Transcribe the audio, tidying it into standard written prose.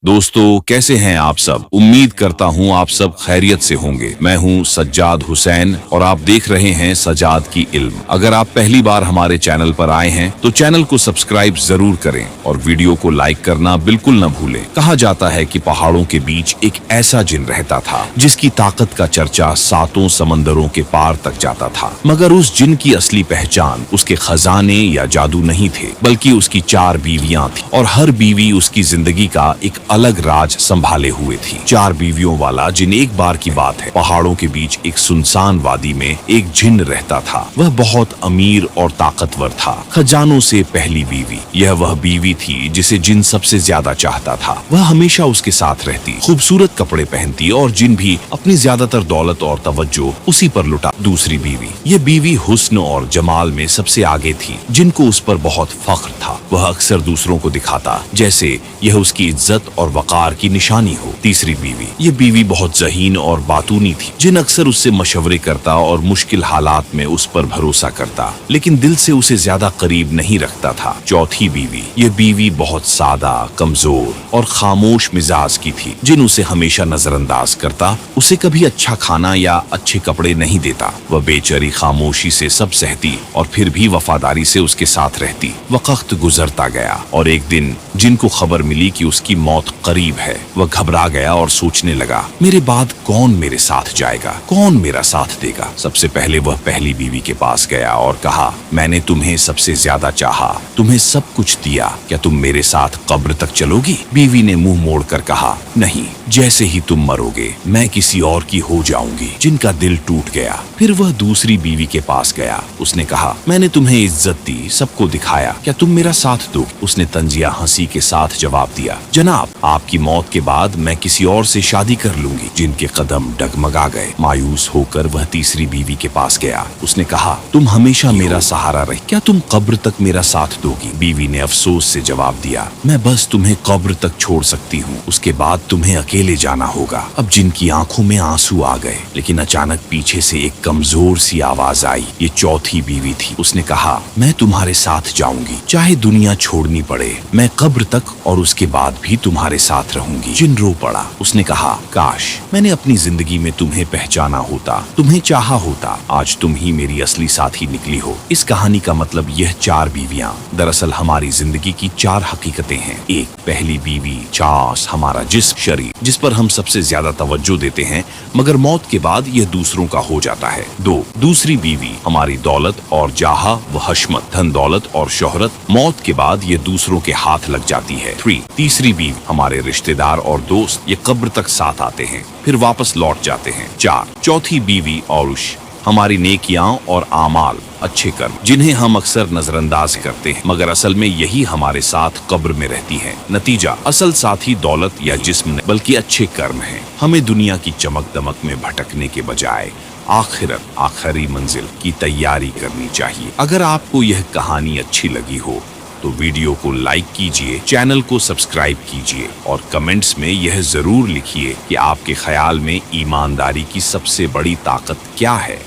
दोस्तों, कैसे हैं आप सब? उम्मीद करता हूं आप सब खैरियत से होंगे। मैं हूं सज्जाद हुसैन और आप देख रहे हैं सज्जाद की इल्म। अगर आप पहली बार हमारे चैनल पर आए हैं तो चैनल को सब्सक्राइब जरूर करें और वीडियो को लाइक करना बिल्कुल न भूलें। कहा जाता है कि पहाड़ों के बीच एक ऐसा जिन रहता था जिसकी ताकत का चर्चा सातों समंदरों के पार तक जाता था। मगर उस जिन की असली पहचान उसके खजाने या जादू नहीं थे, बल्कि उसकी 4 बीवियां थी और हर बीवी उसकी जिंदगी का एक अलग राज संभाले हुए थी। 4 बीवियों वाला जिन एक बार की बात है। पहाड़ों के बीच एक सुनसान वादी में एक जिन रहता था। वह बहुत अमीर और ताकतवर था। खजानों से पहली बीवी। यह वह बीवी थी जिसे जिन सबसे ज्यादा चाहता था। वह हमेशा उसके साथ रहती, खूबसूरत कपड़े पहनती और जिन भी अपनी ज्यादातर दौलत और तवज्जो उसी पर लुटा। दूसरी बीवी। यह बीवी हुस्न और जमाल में सबसे आगे थी, जिनको उस पर बहुत फख्र था। वह अक्सर दूसरों को दिखाता जैसे यह उसकी इज्जत और वकार की निशानी हो। तीसरी बीवी। ये बीवी बहुत ज़हीन और बातूनी थी, जिन अक्सर उससे मशवरे करता और मुश्किल हालात में उस पर भरोसा करता, लेकिन दिल से उसे ज्यादा करीब नहीं रखता था। चौथी बीवी। ये बीवी बहुत सादा, कमजोर और खामोश मिजाज की थी, जिन उसे हमेशा नजरअंदाज करता, उसे कभी अच्छा खाना या अच्छे कपड़े नहीं देता। वह बेचारी खामोशी से सब सहती और फिर भी वफादारी से उसके साथ रहती। वक्त गुजरता गया और एक दिन जिनको खबर मिली कि उसकी मौत करीब है, वह घबरा गया और सोचने लगा, मेरे बाद कौन मेरे साथ जाएगा, कौन मेरा साथ देगा। सबसे पहले वह पहली बीवी के पास गया और कहा, मैंने तुम्हें सबसे ज्यादा चाहा, तुम्हें सब कुछ दिया, क्या तुम मेरे साथ कब्र तक चलोगी? बीवी ने मुंह मोड़कर कहा, नहीं, जैसे ही तुम मरोगे मैं किसी और की हो जाऊंगी। जिनका दिल टूट गया। फिर वह दूसरी बीवी के पास गया। उसने कहा, मैंने तुम्हें इज्जत दी, सबको दिखाया, क्या तुम मेरा साथ दोगे? उसने तंजिया हंसी के साथ जवाब दिया, जनाब, आपकी मौत के बाद मैं किसी और से शादी कर लूंगी। जिनके कदम डगमगा गए। मायूस होकर वह तीसरी बीवी के पास गया। उसने कहा, तुम हमेशा मेरा सहारा रही, क्या तुम कब्र तक मेरा साथ दोगी? बीवी ने अफसोस से जवाब दिया, मैं बस तुम्हें कब्र तक छोड़ सकती हूँ, उसके बाद तुम्हें अकेले जाना होगा। अब जिनकी आंखों में आंसू आ गए, लेकिन अचानक पीछे से एक कमजोर सी आवाज आई। ये चौथी बीवी थी। उसने कहा, मैं तुम्हारे साथ जाऊंगी, चाहे दुनिया छोड़नी पड़े, मैं कब्र तक और उसके बाद भी तुम्हारे साथ रहूंगी। जिन रो पड़ा। उसने कहा, काश मैंने अपनी जिंदगी में तुम्हें पहचाना होता, तुम्हें चाहा होता। आज तुम ही मेरी असली साथी निकली हो। इस कहानी का मतलब यह 4 बीवियां दरअसल हमारी जिंदगी की 4 हकीकतें हैं। 1, पहली बीवी चास, हमारा जिस्म, शरीर, जिस पर हम सबसे ज्यादा तवज्जो देते हैं, मगर मौत के बाद यह दूसरों का हो जाता है। 2, दूसरी बीवी हमारी दौलत और जाहा व हशमत, धन दौलत और शोहरत, मौत के बाद ये दूसरों के हाथ लग जाती है। 3, तीसरी बीवी हमारे रिश्तेदार और दोस्त, ये कब्र तक साथ आते हैं फिर वापस लौट जाते हैं। 4, चौथी बीवी औरुश, हमारी नेकियां और आमाल, अच्छे कर्म, जिन्हें हम अक्सर नजरअंदाज करते हैं, मगर असल में यही हमारे साथ कब्र में रहती हैं। नतीजा, असल साथी दौलत या जिस्म नहीं, बल्कि अच्छे कर्म हैं। हमें दुनिया की चमक दमक में भटकने के बजाय आखिरत, आखिरी मंजिल की तैयारी करनी चाहिए। अगर आपको यह कहानी अच्छी लगी हो तो वीडियो को लाइक कीजिए, चैनल को सब्सक्राइब कीजिए और कमेंट्स में यह जरूर लिखिए कि आपके ख्याल में ईमानदारी की सबसे बड़ी ताकत क्या है।